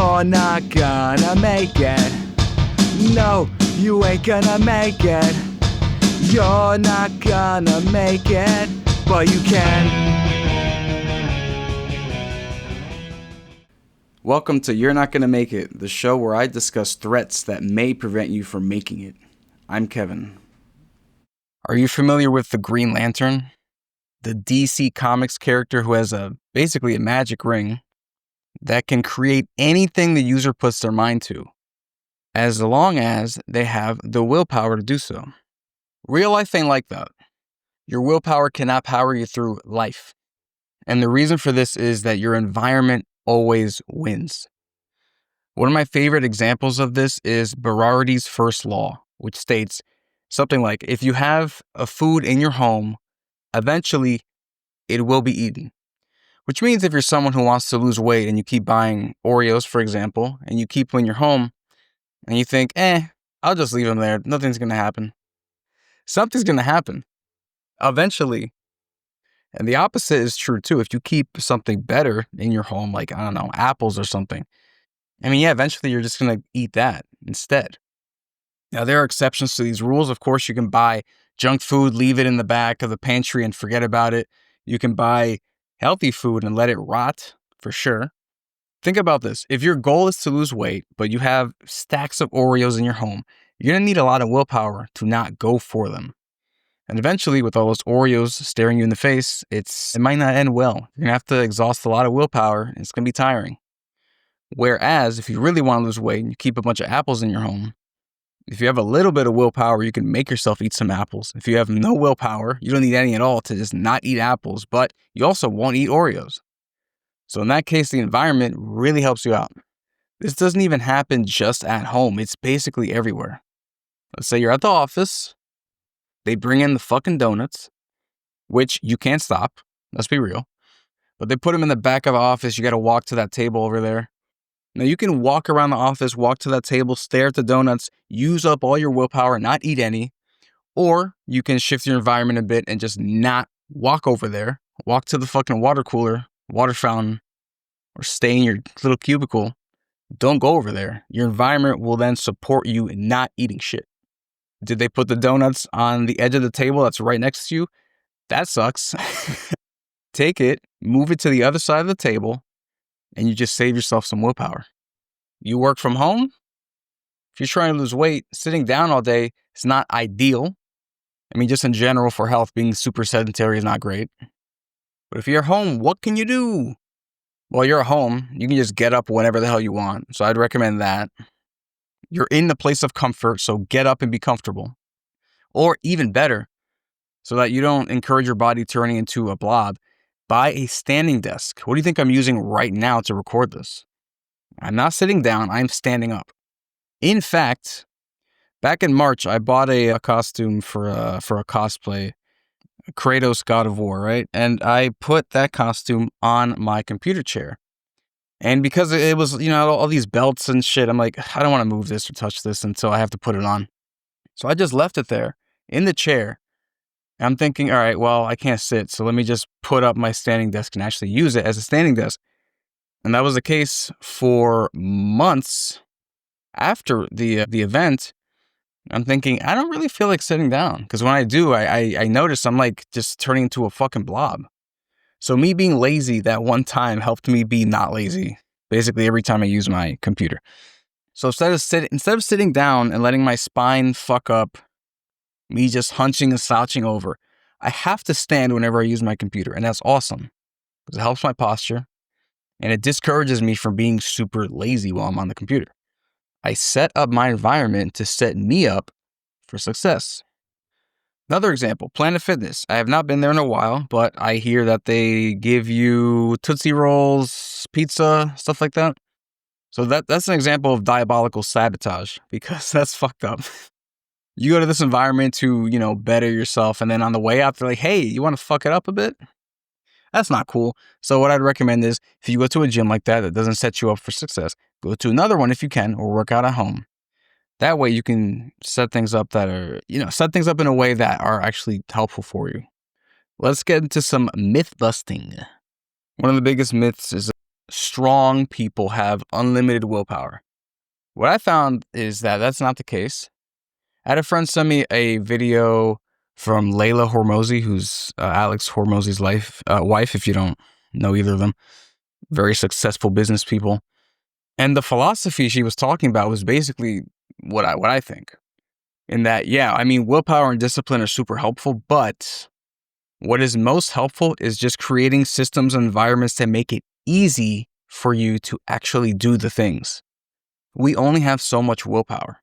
You're not gonna make it. No, you ain't gonna make it. You're not gonna make it, but you can. Welcome to You're Not Gonna Make It, the show where I discuss threats that may prevent you from making it. I'm Kevin. Are you familiar with the Green Lantern? The DC Comics character who has basically a magic ring that can create anything the user puts their mind to, as long as they have the willpower to do so. Real life ain't like that. Your willpower cannot power you through life. And the reason for this is that your environment always wins. One of my favorite examples of this is Berardi's first law, which states something like, if you have a food in your home, eventually it will be eaten. Which means if you're someone who wants to lose weight and you keep buying Oreos, for example, and you keep them in your home, and you think, I'll just leave them there. Nothing's going to happen. Something's going to happen eventually. And the opposite is true too. If you keep something better in your home, like, I don't know, apples or something, eventually you're just going to eat that instead. Now, there are exceptions to these rules. Of course, you can buy junk food, leave it in the back of the pantry and forget about it. You can buy healthy food and let it rot, for sure. Think about this. If your goal is to lose weight, but you have stacks of Oreos in your home, you're going to need a lot of willpower to not go for them. And eventually, with all those Oreos staring you in the face, it might not end well. You're going to have to exhaust a lot of willpower, and it's going to be tiring. Whereas, if you really want to lose weight and you keep a bunch of apples in your home, if you have a little bit of willpower, you can make yourself eat some apples. If you have no willpower, you don't need any at all to just not eat apples, but you also won't eat Oreos. So in that case, the environment really helps you out. This doesn't even happen just at home. It's basically everywhere. Let's say you're at the office. They bring in the fucking donuts, which you can't stop. Let's be real. But they put them in the back of the office. You got to walk to that table over there. Now, you can walk around the office, walk to that table, stare at the donuts, use up all your willpower, not eat any. Or you can shift your environment a bit and just not walk over there. Walk to the fucking water cooler, water fountain, or stay in your little cubicle. Don't go over there. Your environment will then support you in not eating shit. Did they put the donuts on the edge of the table that's right next to you? That sucks. Take it, move it to the other side of the table, and you just save yourself some willpower. You work from home? If you're trying to lose weight, sitting down all day is not ideal. Just in general for health, being super sedentary is not great. But if you're home, what can you do? Well, you're at home. You can just get up whenever the hell you want. So I'd recommend that. You're in the place of comfort, so get up and be comfortable. Or even better, so that you don't encourage your body turning into a blob, buy a standing desk. What do you think I'm using right now to record this? I'm not sitting down, I'm standing up. In fact, back in March, I bought a costume for a cosplay, Kratos God of War, right? And I put that costume on my computer chair. And because it was, all these belts and shit, I'm like, I don't want to move this or touch this until I have to put it on. So I just left it there in the chair. And I'm thinking, all right, well, I can't sit. So let me just put up my standing desk and actually use it as a standing desk. And that was the case for months after the event. I'm thinking, I don't really feel like sitting down. Because when I do, I notice I'm like just turning into a fucking blob. So me being lazy that one time helped me be not lazy, basically every time I use my computer. So instead of sitting down and letting my spine fuck up, me just hunching and slouching over, I have to stand whenever I use my computer. And that's awesome because it helps my posture and it discourages me from being super lazy while I'm on the computer. I set up my environment to set me up for success. Another example, Planet Fitness. I have not been there in a while, but I hear that they give you Tootsie Rolls, pizza, stuff like that. So that's an example of diabolical sabotage because that's fucked up. You go to this environment to, better yourself. And then on the way out, they're like, hey, you want to fuck it up a bit? That's not cool. So what I'd recommend is if you go to a gym like that doesn't set you up for success, go to another one if you can, or work out at home. That way you can set things up that are, set things up in a way that are actually helpful for you. Let's get into some myth busting. One of the biggest myths is strong people have unlimited willpower. What I found is that that's not the case. I had a friend send me a video from Layla Hormozi, who's Alex Hormozi's wife, if you don't know either of them. Very successful business people. And the philosophy she was talking about was basically what I think. In that, yeah, I mean, willpower and discipline are super helpful, but what is most helpful is just creating systems and environments that make it easy for you to actually do the things. We only have so much willpower.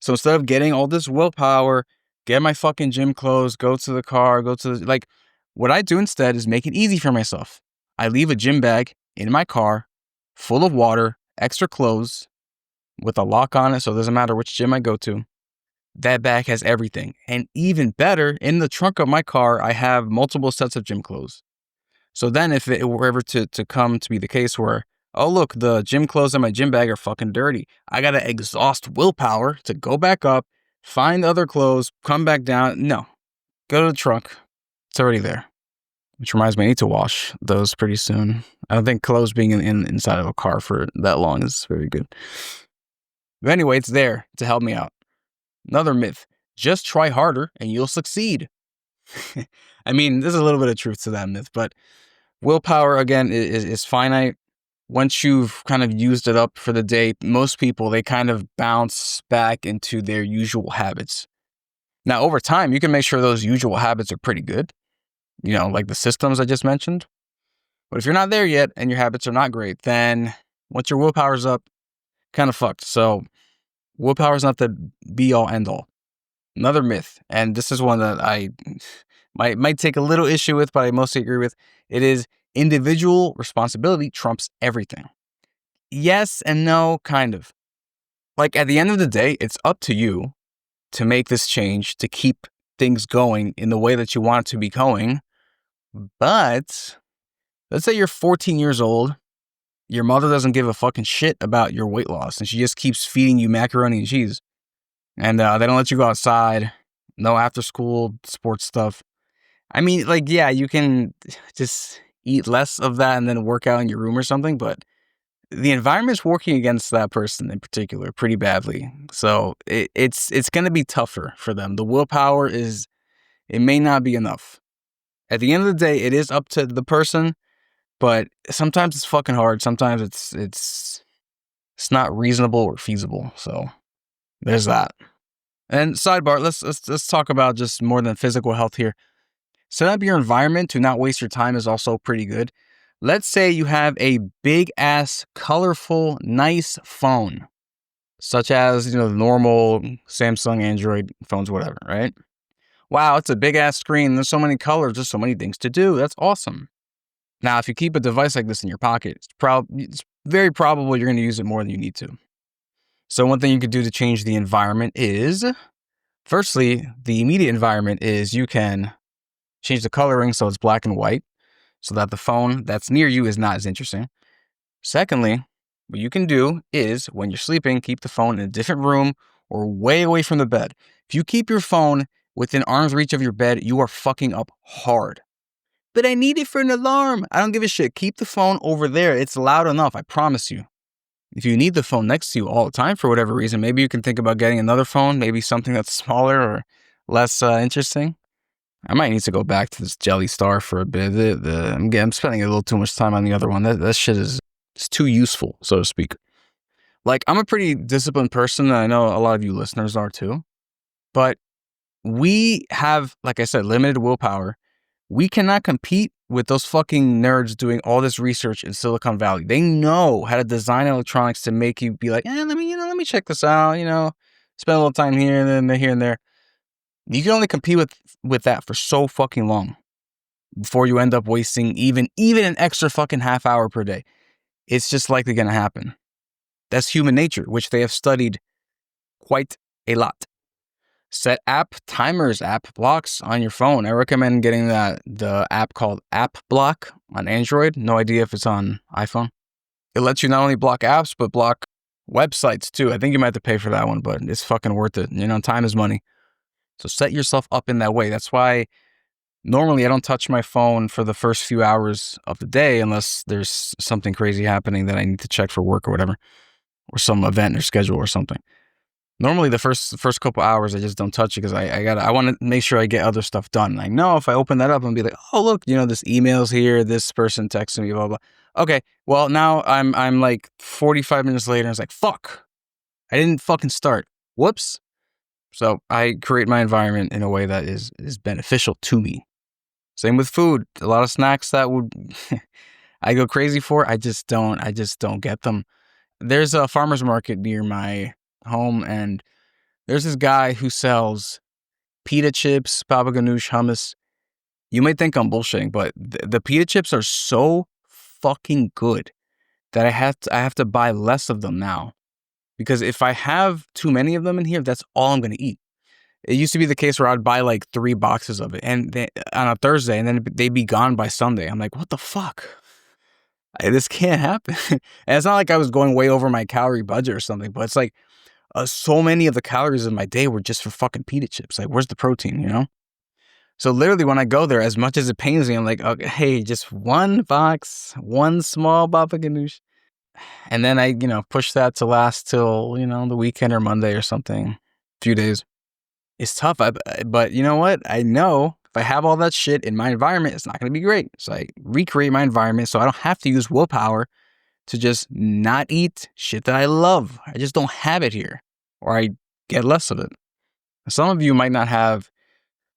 So instead of getting all this willpower, get my fucking gym clothes, go to the car, what I do instead is make it easy for myself. I leave a gym bag in my car, full of water, extra clothes, with a lock on it, so it doesn't matter which gym I go to. That bag has everything. And even better, in the trunk of my car, I have multiple sets of gym clothes. So then if it were ever to come to be the case where, oh, look, the gym clothes in my gym bag are fucking dirty, I got to exhaust willpower to go back up, find other clothes, come back down. No, go to the trunk. It's already there. Which reminds me, I need to wash those pretty soon. I don't think clothes being inside of a car for that long is very good. But anyway, it's there to help me out. Another myth, just try harder and you'll succeed. I mean, there's a little bit of truth to that myth, but willpower, again, is finite. Once you've kind of used it up for the day, most people, they kind of bounce back into their usual habits. Now, over time, you can make sure those usual habits are pretty good, like the systems I just mentioned. But if you're not there yet and your habits are not great, then once your willpower's up, kind of fucked. So willpower is not the be-all, end-all. Another myth, and this is one that I might take a little issue with, but I mostly agree with. It is individual responsibility trumps everything. Yes and no, kind of. Like, at the end of the day, it's up to you to make this change, to keep things going in the way that you want it to be going. But let's say you're 14 years old. Your mother doesn't give a fucking shit about your weight loss, and she just keeps feeding you macaroni and cheese. And they don't let you go outside. No after school sports stuff. I mean, yeah, you can just eat less of that and then work out in your room or something, but the environment's working against that person in particular pretty badly. So it's going to be tougher for them. The willpower it may not be enough. At the end of the day, it is up to the person, but sometimes it's fucking hard. Sometimes it's not reasonable or feasible. So there's that. And sidebar, let's talk about just more than physical health here. Set up your environment to not waste your time is also pretty good. Let's say you have a big ass, colorful, nice phone, such as, the normal Samsung, Android phones, whatever, right? Wow, it's a big ass screen. There's so many colors. There's so many things to do. That's awesome. Now, if you keep a device like this in your pocket, it's very probable you're going to use it more than you need to. So one thing you could do to change the environment is, firstly, the immediate environment is you can change the coloring so it's black and white so that the phone that's near you is not as interesting. Secondly, what you can do is when you're sleeping, keep the phone in a different room or way away from the bed. If you keep your phone within arm's reach of your bed, you are fucking up hard. But I need it for an alarm. I don't give a shit. Keep the phone over there. It's loud enough, I promise you. If you need the phone next to you all the time for whatever reason, maybe you can think about getting another phone, maybe something that's smaller or less interesting. I might need to go back to this Jelly Star for a bit. I'm spending a little too much time on the other one. That shit is too useful, so to speak. I'm a pretty disciplined person, and I know a lot of you listeners are too. But we have, like I said, limited willpower. We cannot compete with those fucking nerds doing all this research in Silicon Valley. They know how to design electronics to make you be like, let me check this out, spend a little time here and then here and there. You can only compete with that for so fucking long before you end up wasting even an extra fucking half hour per day. It's just likely going to happen. That's human nature, which they have studied quite a lot. Set app timers, app blocks on your phone. I recommend getting the app called App Block on Android. No idea if it's on iPhone. It lets you not only block apps, but block websites too. I think you might have to pay for that one, but it's fucking worth it. Time is money. So set yourself up in that way. That's why Normally, I don't touch my phone for the first few hours of the day unless there's something crazy happening that I need to check for work or whatever, or some event or schedule or something. Normally, the first couple hours, I just don't touch it because I want to make sure I get other stuff done. I know if I open that up and be like, oh look, this email's here, this person texted me, blah blah. Okay, well now I'm like 45 minutes later, and it's like fuck, I didn't fucking start. Whoops. So I create my environment in a way that is beneficial to me. Same with food. A lot of snacks that would I go crazy for. I just don't get them. There's a farmer's market near my home, and there's this guy who sells pita chips, baba ganoush, hummus. You might think I'm bullshitting, but the pita chips are so fucking good that I have to buy less of them now. Because if I have too many of them in here, that's all I'm going to eat. It used to be the case where I'd buy like 3 boxes of it on a Thursday, and then they'd be gone by Sunday. I'm like, what the fuck? This can't happen. And it's not like I was going way over my calorie budget or something, but it's like so many of the calories of my day were just for fucking pita chips. Like, where's the protein? So literally when I go there, as much as it pains me, I'm like, okay, hey, just 1 box, 1 small baba ganoush. And then I, push that to last till, the weekend or Monday or something, a few days. It's tough, but you know what? I know if I have all that shit in my environment, it's not going to be great. So I recreate my environment so I don't have to use willpower to just not eat shit that I love. I just don't have it here, or I get less of it. Some of you might not have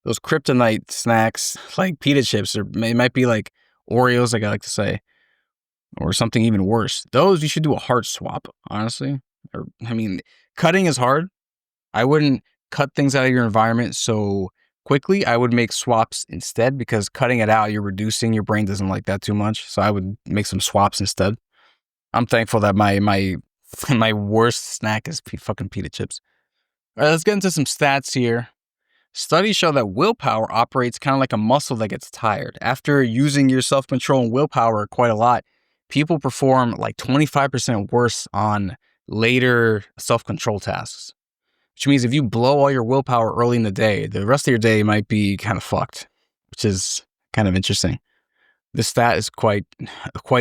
those kryptonite snacks like pita chips, or it might be like Oreos, like I like to say, or something even worse. Those, you should do a heart swap, honestly. Cutting is hard. I wouldn't cut things out of your environment so quickly. I would make swaps instead, because cutting it out, you're reducing, your brain doesn't like that too much. So I would make some swaps instead. I'm thankful that my worst snack is fucking pita chips. All right, let's get into some stats here. Studies show that willpower operates kind of like a muscle that gets tired. After using your self-control and willpower quite a lot, people perform like 25% worse on later self-control tasks. Which means if you blow all your willpower early in the day, the rest of your day might be kind of fucked, which is kind of interesting. This stat is quite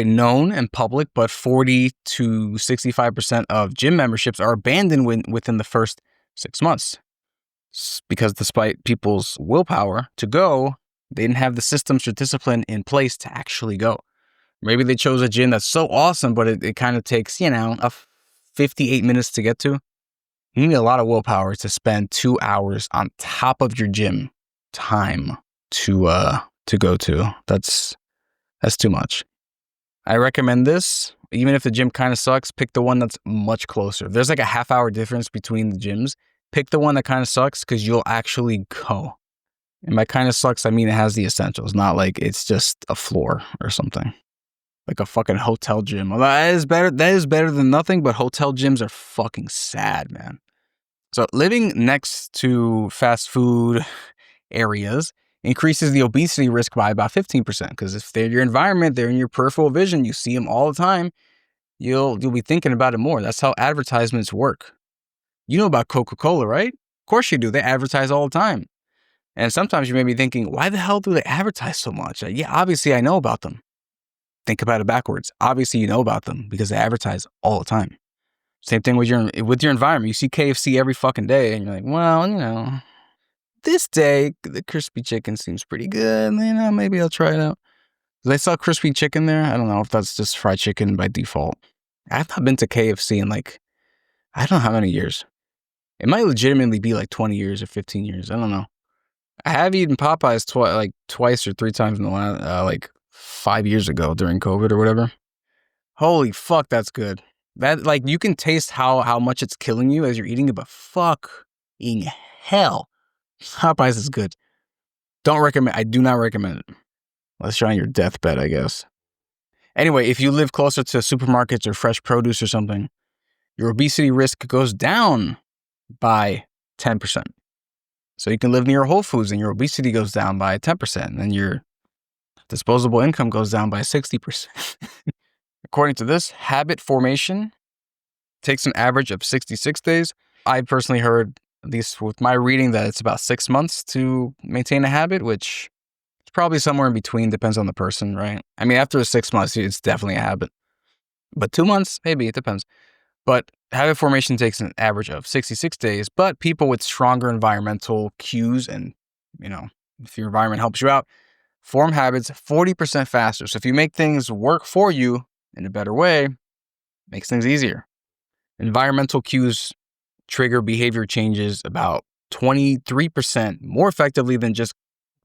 known and public, but 40 to 65% of gym memberships are abandoned within the first 6 months. Because despite people's willpower to go, they didn't have the systems or discipline in place to actually go. Maybe they chose a gym that's so awesome, but it kind of takes, 58 minutes to get to. You need a lot of willpower to spend 2 hours on top of your gym time to go to. That's too much. I recommend this. Even if the gym kind of sucks, pick the one that's much closer. If there's like a half-hour difference between the gyms, pick the one that kind of sucks because you'll actually go. And by kind of sucks, I mean it has the essentials, not like it's just a floor or something. Like a fucking hotel gym. Well, that is better than nothing, but hotel gyms are fucking sad, man. So living next to fast food areas increases the obesity risk by about 15%, because if they're your environment, they're in your peripheral vision, you see them all the time, you'll be thinking about it more. That's how advertisements work. You know about Coca-Cola, right? Of course you do. They advertise all the time. And sometimes you may be thinking, why the hell do they advertise so much? Yeah, obviously I know about them. Think about it backwards. Obviously you know about them because they advertise all the time. Same thing with your environment. You see KFC every fucking day and you're like, well, this day the crispy chicken seems pretty good. Maybe I'll try it out. Do they sell crispy chicken there? I don't know if that's just fried chicken by default. I've not been to KFC in like, I don't know how many years. It might legitimately be like 20 years or 15 years. I don't know. I have eaten Popeyes twice or 3 times in the last 5 years ago during COVID or whatever. Holy fuck, that's good. That, like, you can taste how much it's killing you as you're eating it, but fucking hell, Popeyes is good. I do not recommend it. Unless you're on your deathbed, I guess. Anyway, if you live closer to supermarkets or fresh produce or something, your obesity risk goes down by 10%. So you can live near Whole Foods and your obesity goes down by 10%, and your disposable income goes down by 60%. According to this, habit formation takes an average of 66 days. I personally heard, at least with my reading, that it's about 6 months to maintain a habit, which probably somewhere in between, depends on the person, right? I mean, after 6 months, it's definitely a habit. But 2 months, maybe, it depends. But habit formation takes an average of 66 days, but people with stronger environmental cues and, if your environment helps you out, form habits 40% faster. So if you make things work for you in a better way, makes things easier. Environmental cues trigger behavior changes about 23% more effectively than just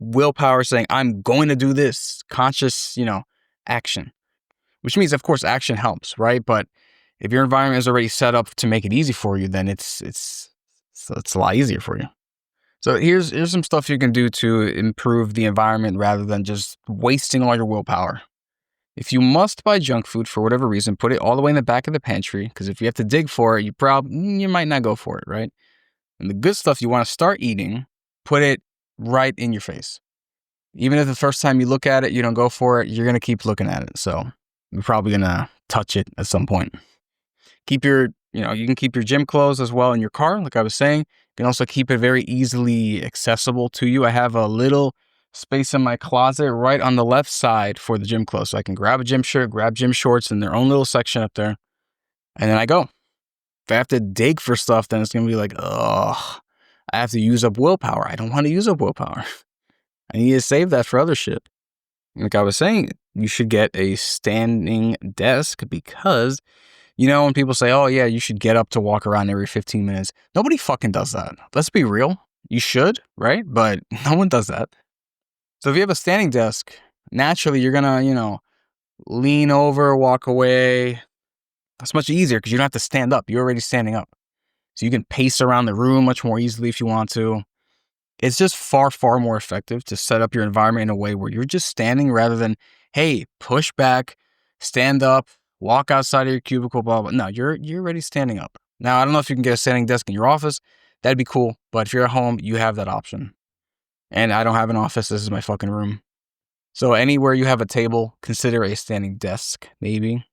willpower saying, I'm going to do this, conscious, action. Which means, of course, action helps, right? But if your environment is already set up to make it easy for you, then it's a lot easier for you. So here's some stuff you can do to improve the environment rather than just wasting all your willpower. If you must buy junk food for whatever reason, put it all the way in the back of the pantry, because if you have to dig for it, you might not go for it, right? And the good stuff you want to start eating, put it right in your face. Even if the first time you look at it, you don't go for it, you're going to keep looking at it. So you're probably going to touch it at some point. You can keep your gym clothes as well in your car, like I was saying. You can also keep it very easily accessible to you. I have a little space in my closet right on the left side for the gym clothes. So I can grab a gym shirt, grab gym shorts in their own little section up there. And then I go. If I have to dig for stuff, then it's going to be like, ugh, I have to use up willpower. I don't want to use up willpower. I need to save that for other shit. Like I was saying, you should get a standing desk because, when people say, oh yeah, you should get up to walk around every 15 minutes. Nobody fucking does that. Let's be real. You should, right? But no one does that. So if you have a standing desk, naturally you're going to, lean over, walk away. That's much easier because you don't have to stand up. You're already standing up. So you can pace around the room much more easily if you want to. It's just far, far more effective to set up your environment in a way where you're just standing rather than, hey, push back, stand up, walk outside of your cubicle, blah, blah. No, you're already standing up. Now, I don't know if you can get a standing desk in your office. That'd be cool. But if you're at home, you have that option. And I don't have an office. This is my fucking room. So anywhere you have a table, consider a standing desk, maybe.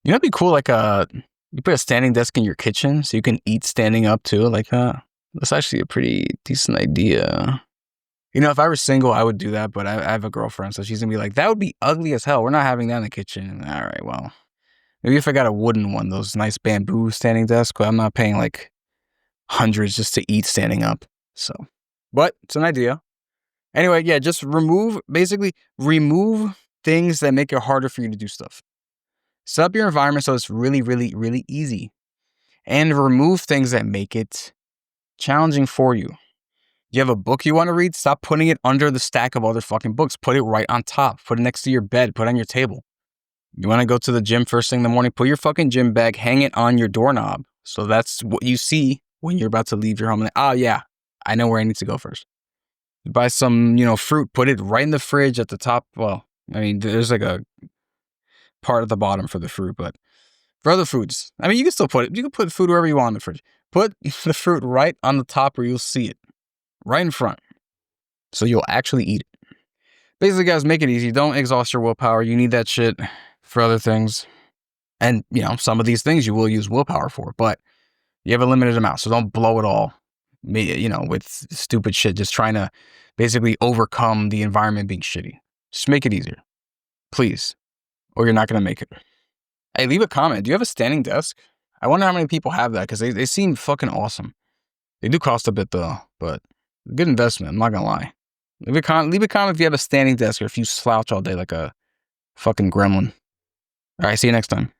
It'd be cool, you put a standing desk in your kitchen so you can eat standing up too. That's actually a pretty decent idea. If I were single, I would do that, but I have a girlfriend, so she's gonna be like, that would be ugly as hell. We're not having that in the kitchen. All right, well, maybe if I got a wooden one, those nice bamboo standing desks, but I'm not paying like hundreds just to eat standing up. So, but it's an idea. Anyway, yeah, just remove things that make it harder for you to do stuff. Set up your environment so it's really, really, really easy. And remove things that make it challenging for you. You have a book you want to read? Stop putting it under the stack of other fucking books. Put it right on top. Put it next to your bed. Put it on your table. You want to go to the gym first thing in the morning? Put your fucking gym bag, hang it on your doorknob. So that's what you see when you're about to leave your home. Like, oh yeah, I know where I need to go first. Buy some, fruit. Put it right in the fridge at the top. Well, I mean, there's like a part at the bottom for the fruit, but for other foods, I mean, you can still put it. You can put food wherever you want in the fridge. Put the fruit right on the top where you'll see it. Right in front. So you'll actually eat it. Basically, guys, make it easy. Don't exhaust your willpower. You need that shit for other things. And, some of these things you will use willpower for, but you have a limited amount. So don't blow it all, with stupid shit, just trying to basically overcome the environment being shitty. Just make it easier. Please. Or you're not going to make it. Hey, leave a comment. Do you have a standing desk? I wonder how many people have that because they seem fucking awesome. They do cost a bit though, but good investment. I'm not going to lie. Leave a comment if you have a standing desk or if you slouch all day like a fucking gremlin. All right, see you next time.